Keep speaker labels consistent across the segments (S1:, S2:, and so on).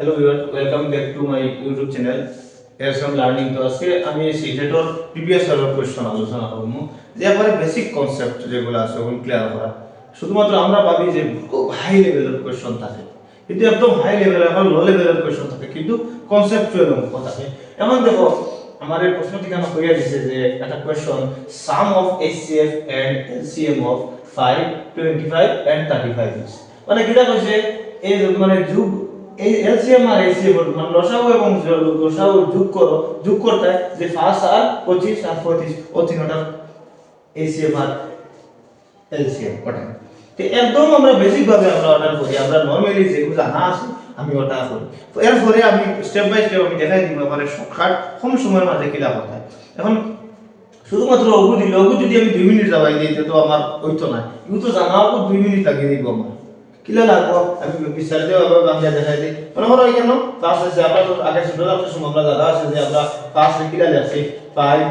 S1: Hello viewer, welcome back to my YouTube channel SM learning. तो আজকে আমি সিটেটর previous ইয়ারের কোশ্চেন আলোচনা করব, যে এবারে বেসিক কনসেপ্ট যেগুলো আছে ওগুলো ক্লিয়ার করা। শুধুমাত্র আমরা ভাবি যে খুব হাই লেভেলের কোশ্চেন থাকে, কিন্তু একদম হাই লেভেলের এখন লো লেভেলের কোশ্চেন থাকে, কিন্তু কনসেপ্চুয়াল অঙ্ক থাকে। এমন দেখো, আমার এই প্রশ্নটি কেন কইয়া দিছে যে একটা question, sum of HCF and LCM of 5, 25 and 35 is, মানে কিটা কইছে এই মানে যোগ এই এলসিএম আর এইচসিএফ মানে লসাগু এবং লসাগু যোগ করতে যে 5 আর 25 আর 35 ও তিনটা এইচসিএফ আর এলসিএম ওটা। তো একদম আমরা বেসিক ভাবে আমরা অর্ডার করি, আমরা নরমালি যেগুলো জানা আছে আমি ওটা করি। তো এরপরে আমি স্টেপ বাই স্টেপ আমি দেখাই দিব মানে শর্টকাট কম সময়ের মধ্যে কিলা কথা। এখন শুধুমাত্র লঘু যদি আমি 2 মিনিট যাবাই দিই তো আমার হইতো না, ইউ তো জানাও 2 মিনিট লাগিয়ে দিব আমার কিলা লাগবো। আমি বিস্তারিত ভাবে বাংলা দেখাই দিই। মনে করো এখানে ক্লাস আছে, আমরা তো আগে শুরু করার সময় আমরা দাদা আছে যে আমরা ক্লাস কিলা লেখছি 5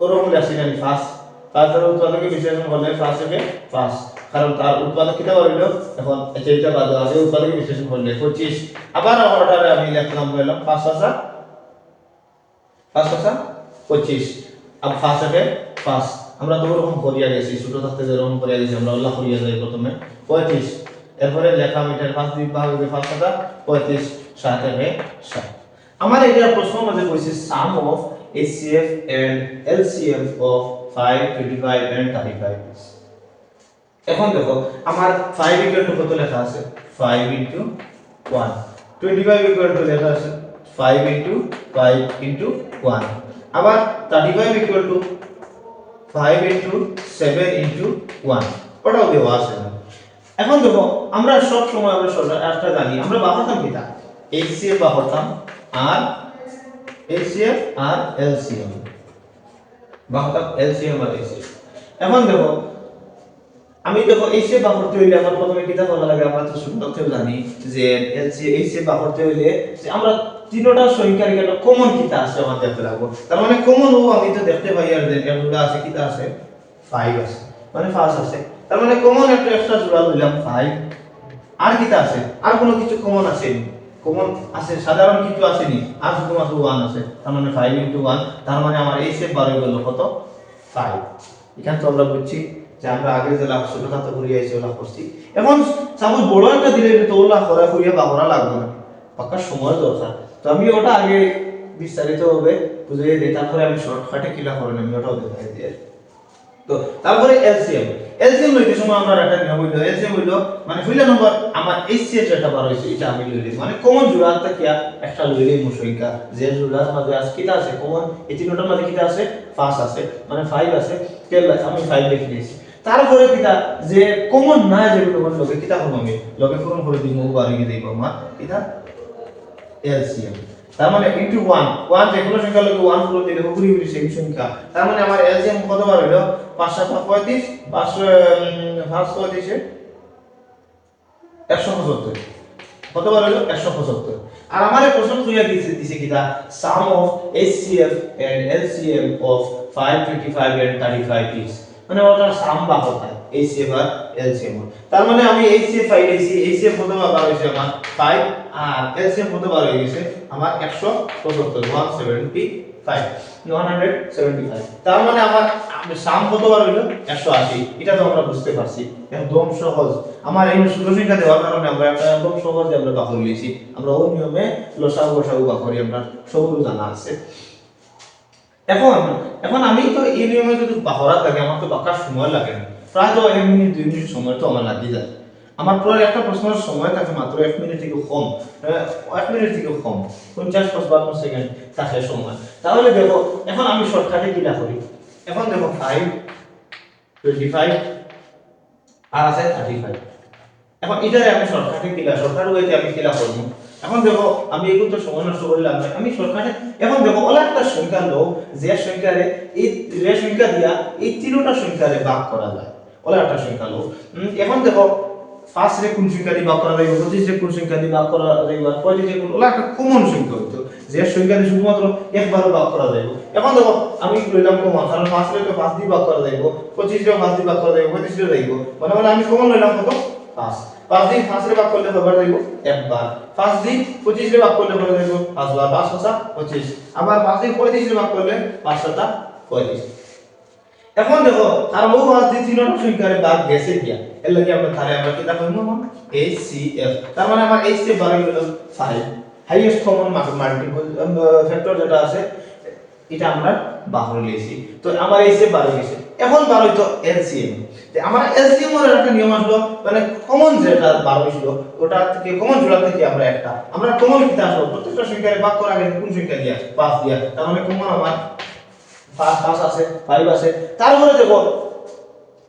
S1: ওরকম লেখছি না ফার্স্ট তারপরে উৎপাদকে বিশ্লেষণ করলে ফার্স্ট হবে 5, কারণ তার উৎপাদক কিটা হইলো এখন এইটা বাদ আছে, উৎপাদকে বিশ্লেষণ করলে 25। আবার অর্ডারে আমি লিখলাম হলো 5 5 25, अब ফার্স্ট হবে 5। আমরা তো ওরকম করিয়া গেছি, ছোট থাকতে যেরকম করিয়া গেছি আমরা আল্লাহ করিয়া যাই প্রথমে 35, এরপরে লেখা মিটার 5 দুই ভাগ হবে 5 টাকা 35, 7 হবে 7। আমার এটা প্রশ্ন মধ্যে কইছে sum of HCF and LCM of 5, 25 and 35। এখন দেখো আমার 5 ইকুয়াল টু কত লেখা আছে 5 ইনটু 1, 25 ইকুয়াল টু লেখা আছে 5 ইনটু 5 ইনটু 1, আবার 35 ইকুয়াল টু 5 ইনটু 7 ইনটু 1 ওটাও দেওয়া আছে। এখন দেখো আমরা সব সময় আমরা একটা জানি, আমরা বাহাতাম কিটা এইচসিএফ বাহাতাম আর এইচসিএফ আর এলসিএম বাহাতাম, এলসিএম আর এইচসিএফ। এখন দেখো আমি দেখো এইচসিএফ বাহাতে হইলে আমার প্রথমে কিটা করা লাগে, আমরা তো শুরুতে জানি যে এইচসিএফ বাহাতে হইলে যে আমরা তিনটা সংখ্যার কেন কমন কিটা আছে আমাদের দেখতে লাগবে। তার মানে কমন ও আমি তো দেখতে পাই আর যে এগুলা আছে কিটা আছে 5 আছে, মানে 5 আছে, তার মানে কমন একটা এক্সট্রা জোড়া দিলাম 5। আর কিটা আছে, আর কোনো কিছু কমন আছে নি? কমন আছে সাধারণ কিছু আছে নি? আর শুধুমাত্র 1 আছে, তার মানে 5 ইনটু 1, তার মানে আমার এইচসিএফ বার হয়ে গেল কত 5। এখান তো আমরা বুঝছি যে আমরা আগে যে লাভ ছোট খাতা করিয়া এসে লাভ করছি। এখন সাপোজ বড় একটা দিলে তো ওলা করা করিয়া বাবরা লাগবে না, পাক্কা সময় দরকার। তো আমি ওটা আগে বিস্তারিত হবে বুঝিয়ে দিই, তারপরে আমি শর্টকাটে কিলা করেন আমি ওটাও দেখাই দিই। তো তারপরে এলসিএম লইতে সময় আমরা একটা নিয়ম হইলো, এলসিএম হইলো মানে পয়লা নম্বর আমার এইচসিএফ যেটা বার হইছে এটা আমি লইলি, মানে কমন জোড়া থেকে একটা লইলি মুশরিকা যে জোড়ার মধ্যে আছে কিটা আছে কমন, এই তিনটার মধ্যে কিটা আছে 5 আছে, মানে 5 আছে, কেলা আমি 5 লিখে দিয়েছি। তারপরে কিটা যে কমন না যেগুলো কোন লগে কিটা করব আমি লগে পূরণ করে দিব বার হয়ে দেব আমার কিটা এলসিএম। তার মানে ইনটু 1 যে কোনো সংখ্যা লগে 1 পুরো দিলে উপরি উপরি সেই সংখ্যা, তার মানে আমার এলসিএম কত বার হলো 5 7 35, 5 35 175, কত বার হলো 175। আর আমারে প্রশ্ন তুইয়া দিছে কিটা sum of HCF and LCM of 5, 25 and 35 is, মানে ওটার সাম বা কত এইচসিএফ আর এলসিএম। তার মানে আমি এইচসিএফ পাইছি, এইচসিএফ কত বার হইছে আমার 5 আর এলসিএম কত বার হয়ে গেছে আমার 175, 175। তার মানে আমার সাম কত বার হইলো 180। এটা তো আমরা বুঝতে পারছি, একদম সহজ। আমার এই ছোট সংখ্যা দেওয়ার কারণে আমরা একটা একদম সহজে আমরা বাক করে লিখি, আমরা ওই নিয়মে লসাগু গসাগু বাক করি, আমরা সবগুলো জানা আছে। এখন আমি তো এই নিয়মে যদি বাহরা থাকে আমার তো বাকার সময় লাগে না, প্রায় তো 1 মিনিট 2 মিনিট সময় তো আমার লাগি যায়। আমার পুরো একটা প্রশ্নের সময় থাকে মাত্র 1 মিনিট থেকে কম, 1 মিনিট থেকে কম 50-55 সেকেন্ড থাকে সময়। তাহলে দেখো এখন আমি শর্টকাটে কিলা করি। এখন দেখো 5, 25 আর আছে 35। এখন এটারে আমি শর্টকাটে কিলা শর্টকাট ওয়েতে আমি কিলা করব। এখন দেখো আমি এগুলো তো সময় নষ্ট করলাম না, আমি শর্টকাটে এখন দেখো ওলা একটা সংখ্যা লোক যে সংখ্যারে এই যে সংখ্যা দিয়া এই তিনটা সংখ্যারে ভাগ করা যায়, ওলা একটা সংখ্যা লোক। এখন দেখো ফার্স্ট রে কোন সংখ্যা দিয়ে ভাগ করা যায়, 25 রে কোন সংখ্যা দিয়ে ভাগ করা যায়, 35 রে কোন, ওলা একটা কমন সংখ্যা হইতো যে সংখ্যা দিয়ে শুধুমাত্র একবার ভাগ করা যায়। এখন দেখো আমি লইলাম কমন, কারণ ফার্স্ট রে তো 5 দিয়ে ভাগ করা যায়, 25 রে 5 দিয়ে ভাগ করা যায়, 35 রে যাইবো, মানে আমি কমন লইলাম কত 5 5 দিয়ে 5 রে ভাগ করলে কয়বার যাইব একবার 5 দিয়ে 25 রে ভাগ করলে কয়বার যাইব 5 বার 5 হাজার 25 আবার 5 দিয়ে 35 রে ভাগ করলে 5 হাজার 35 এখন দেখো আর ও 5 দিয়ে তিনটা সংখ্যারে ভাগ গেছে কি এর লাগি আমরা তারে আমরা কি দেখো HCF তার মানে আমার HCF বার হয়ে গেল 5 হাইয়েস্ট কমন মাল্টিপল ফ্যাক্টর যেটা আছে এটা আমরা বাহর লিয়েছি তো আমার HCF বার হয়ে গেছে এখন বার হইতো LCM আমার LCM এর একটা নিয়ম আসলো মানে কমন যেটা বার হইছিল ওটা থেকে কমন জোড়া থেকে আমরা কমন কিটা আসলো প্রত্যেকটা সংখ্যারে ভাগ করার আগে কোন সংখ্যা দিয়া 5 দিয়া তার মানে কমন আমার 5 আছে 5 আছে তারপরে দেখো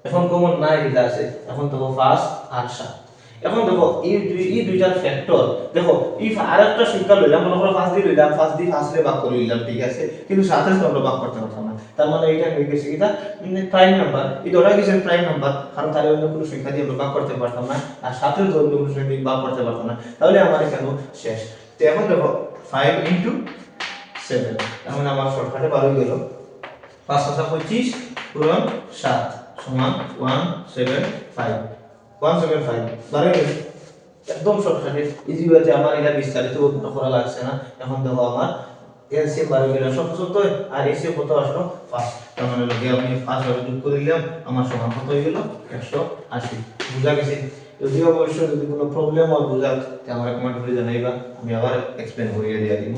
S1: এখন কমন নাই কিটা আছে এখন দেখো 5 আর 7 এখন দেখো এই দুইটার ফ্যাক্টর দেখো ইফ আরেকটা সংখ্যা লইলাম মনে করো 5 দিয়ে লইলাম 5 দিয়ে 5 রে ভাগ করে নিলাম ঠিক আছে কিন্তু 7 এর আমরা ভাগ করতে পারতাম না তার মানে এটা হয়ে গেছে কিটা প্রাইম নাম্বার এটা ওটা কিছু প্রাইম নাম্বার কারণ তার অন্য কোনো সংখ্যা দিয়ে আমরা ভাগ করতে পারতাম না আর 7 এর অন্য কোনো সংখ্যা দিয়ে ভাগ করতে পারতাম না তাহলে আমার এখানে শেষ তো এখন দেখো 5 ইনটু 7 তার মানে আমার শর্টকাটে বার হয়ে গেল 5 হাজার 25 পূরণ 7 সমান 175 175 বারে গেছে একদম শর্টকাটে ইজি ওয়েতে আমার এটা বিস্তারিত করা লাগছে না এখন দেখো আমার এলসিএম বারে গেল 170 আর এসিএম কত আসলো 5 তার মানে লগে আমি 5 ভাবে যোগ করে দিলাম আমার সমান কত হয়ে গেল 180 বুঝা গেছে যদি অবশ্যই যদি কোনো প্রবলেম হয় বুঝা তে আমার কমেন্ট করে জানাইবা আমি আবার এক্সপ্লেইন করে দিয়া দিব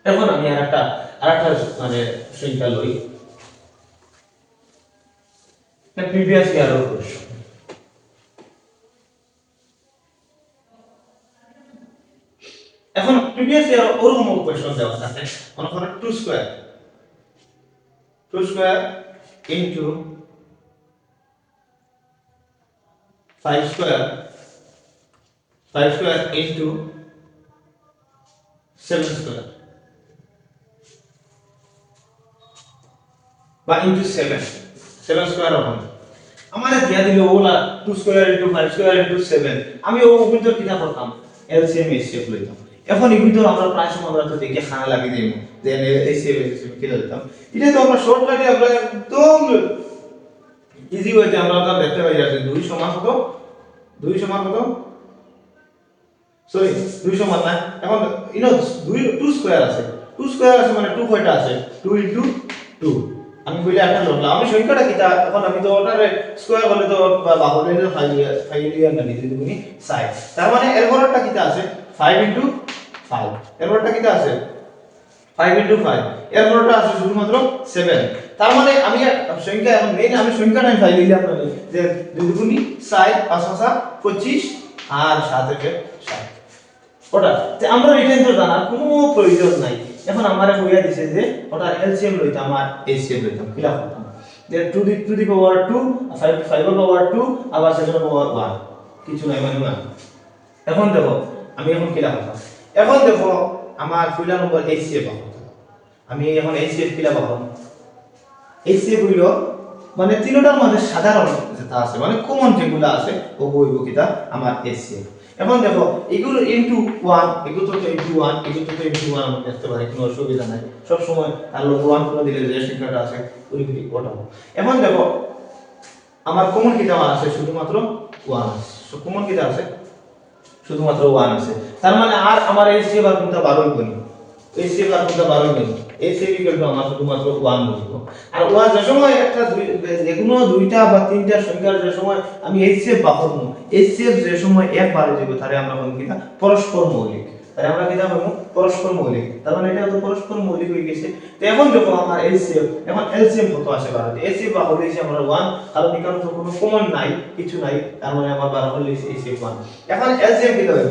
S1: এখন আমি আরেকটা মানে সংখ্যা লই না প্রিভিয়াস ইয়ারের কোশ্চেন এখন প্রিভিয়াস ইয়ার ওরকম কোশ্চেন দেওয়া থাকে মনে করো 2 square into 5 square into 7 square বা ইনটু 7 স্কয়ার হবে আমারে দিয়া দিল OLA 2 square into 5 square into 7 আমি ও ভিতর কিনা করতাম এলসিএম এসিএফ লইতাম এখন এই ভিতর আমরা প্রায় সময় আমরা তো দেখে খানা লাগিয়ে দেব যে এসিএফ কি লইতাম এটা তো আমরা শর্টকাটে আমরা একদম ইজি ওয়েতে আমরা দেখতে পাই যে 2 সমান কত 2 সমান কত সরি 2 সমান না এখন দুই 2 স্কয়ার আছে 2 স্কয়ার আছে মানে 2 কয়টা আছে 2 ইনটু 2 আমি কইলে একটা ধরলাম আমি সংখ্যাটা কিটা এখন আমি তো ওটারে স্কয়ার বলে তো বাহুল্যের ফাইলিয়ার না দিতে দিবনি সাইড তার মানে এর বড়টা কিটা আছে 5 ইনটু 5 এর বড়টা কিটা আছে 5 ইনটু 5 এর বড়টা আছে শুধুমাত্র 7 তার মানে আমি সংখ্যা এখন মেইন আমি সংখ্যাটা ফাইলিয়ার না যে 2 গুণি 7 5 5 25 আর 7 এর 7 ওটা যে আমরা রিটেন তো জানার কোনো প্রয়োজন নাই এখন আমারে কইয়া দিছে যে ওটা এলসিএম লইতাম আর এইচসিএম লইতাম কিলা করতাম যে 2 টু দি পাওয়ার 2 5 এর পাওয়ার 2 আবার 7 এর পাওয়ার 1 কিছু নাই মানে না এখন দেখো আমি এখন কিলা করতাম এখন দেখো আমার পয়লা নম্বর এইচসিএফ পাবো আমি এখন এইচসিএফ কিলা পাবো এইচসিএফ হইল মানে তিনটার মধ্যে সাধারণ যেটা আছে মানে কমন যেগুলো আছে ও বইব কিটা আমার এইচসিএফ এখন দেখো এগুলো ইনটু 1 এগুলো তো ইনটু 1 এগুলো তো ইনটু 1 আমরা দেখতে পারি কোনো অসুবিধা নাই সব সময় আর লোক 1 করে দিলে যে সংখ্যাটা আছে ওই ওটাও এখন দেখো আমার কমন কিটা আছে শুধুমাত্র 1 সো কমন কিটা আছে শুধুমাত্র 1 আছে তার মানে আর আমার এইচসিএফ আর কোনটা 12 করি এইচসিএফ আর কোনটা 12 করি এইচসিএফ ইকুয়াল টু আমার শুধুমাত্র 1 বসবো আর 1 যে সময় একটা যে কোনো দুইটা বা তিনটা সংখ্যার যে সময় আমি এইচসিএফ বাহবো এইচসিএফ যে সময় একবারে দিব তারে আমরা বলি কিনা পরস্পর মৌলিক তারে আমরা কিনা বলবো পরস্পর মৌলিক তার মানে এটা তো পরস্পর মৌলিক হয়ে গেছে তো এখন দেখো আমার এইচসিএফ এখন এলসিএম কত আসে বাড়াতে এইচসিএফ বাহবো দিয়েছি আমরা 1 কারণ এখানে তো কোনো কমন নাই কিছু নাই তার মানে আমার বাড়াবো দিয়েছি এইচসিএফ 1 এখন এলসিএম কি হবে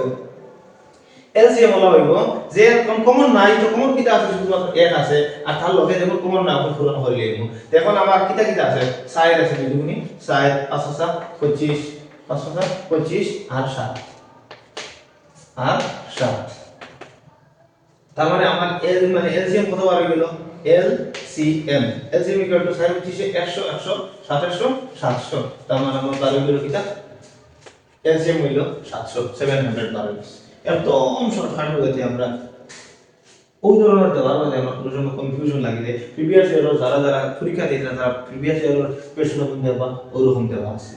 S1: এলসিএম হলো হইব যে কমন নাই তো কমন কিটা আছে শুধুমাত্র 1 আছে আর তার লগে যখন কমন না আপনি পূরণ হয়ে লইব তো এখন আমার কিটা আছে 6 আছে দুগুনি 6 5 25 5 25 আর 7 তার মানে আমার এল মানে এলসিএম কত বার হয়ে গেল এলসিএম ইকুয়াল টু 6 25 100 100 700 তার মানে আমার বার হয়ে গেল কিটা এলসিএম হইল 700 বার হয়ে একদম শর্টকাট হইতে আমরা ওই ধরনের দেওয়ার মধ্যে আমার কোনো সময় কনফিউশন লাগে যে প্রিভিয়াস ইয়ার যারা পরীক্ষা দিয়েছে তারা প্রিভিয়াস ইয়ার কোশ্চেন বুঝতে পারবা ওরকম দেওয়া আছে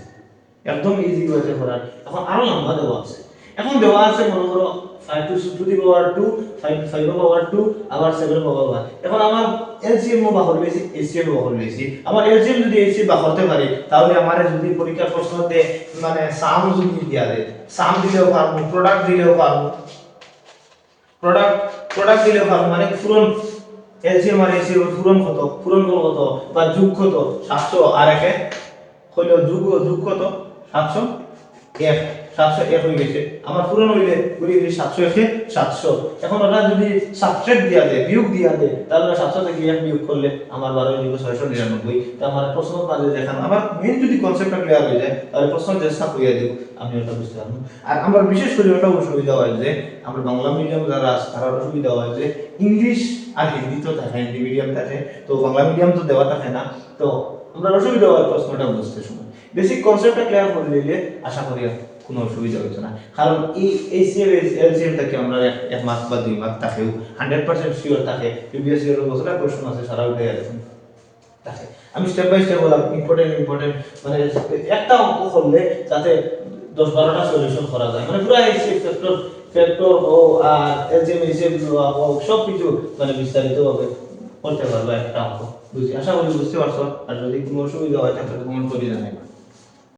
S1: একদম ইজি ওয়েতে করার। এখন আরো লম্বা দেওয়া আছে, এখন দেওয়া আছে মনে করো 5 to the power 2, 5 power 2, আবার 7 power 1। এখন আমার এলসিএম ও বাহর লইছি, এলসিএম ও বাহর লইছি। আমার এলসিএম যদি এলসিএম বাহরতে পারি, তাহলে আমার যদি পরীক্ষার প্রশ্নতে মানে সাম যদি দিয়া দেয়, সাম দিলেও পারবো, প্রোডাক্ট দিলেও পারবো, প্রোডাক্ট দিলেও পারবো, মানে পূরণ এলসিএম আর এলসিএম পূরণ কত, পূরণ কত বা যোগ কত 700, আর একে হইলো যোগ কত 700 এক, 701 হয়ে গেছে। আমার পূরণ হইলে গুলি 701 এ 700। এখন ওটা যদি সাবট্রাক্ট দিয়া দেয়, বিয়োগ দিয়া দেয়, তাহলে 700 থেকে 1 বিয়োগ করলে আমার 12,699। তো আমার প্রশ্ন মাঝে দেখান, আমার মেইন যদি কনসেপ্টটা ক্লিয়ার হয়ে যায়, তাহলে প্রশ্ন যে সাপ হইয়া দিব আমি ওটা বুঝতে পারবো। আর আমরা বিশেষ করে ওটা অসুবিধা হয় যে আমরা বাংলা মিডিয়াম যারা আছে তারা অসুবিধা হয় যে ইংলিশ আর হিন্দি তো থাকে, হিন্দি মিডিয়াম থাকে, তো বাংলা মিডিয়াম তো দেওয়া থাকে না, তো আমরা অসুবিধা হয় প্রশ্নটা বুঝতে সময়। বেসিক কনসেপ্টটা ক্লিয়ার করে নিলে আশা করি কোনো অসুবিধা হচ্ছে না। কারণ এই এলসিএম থেকে আমরা 1 মার্ক বা 2 মার্ক থাকেও 100% শিওর থাকে, প্রিভিয়াস ইয়ারের বছরের কোশ্চেন আছে সারা উঠে গেছে থাকে। আমি স্টেপ বাই স্টেপ বললাম ইম্পর্টেন্ট মানে একটা অঙ্ক করলে যাতে 10-12টা সলিউশন করা যায়, মানে পুরো এলসিএম ফ্যাক্টর ও আর এলসিএম হিসেব ও সব কিছু মানে বিস্তারিতভাবে করতে পারবো একটা অঙ্ক। বুঝি, আশা করি বুঝতে পারছো। আর যদি কোনো অসুবিধা হয় তাহলে কমেন্ট করে জানাই।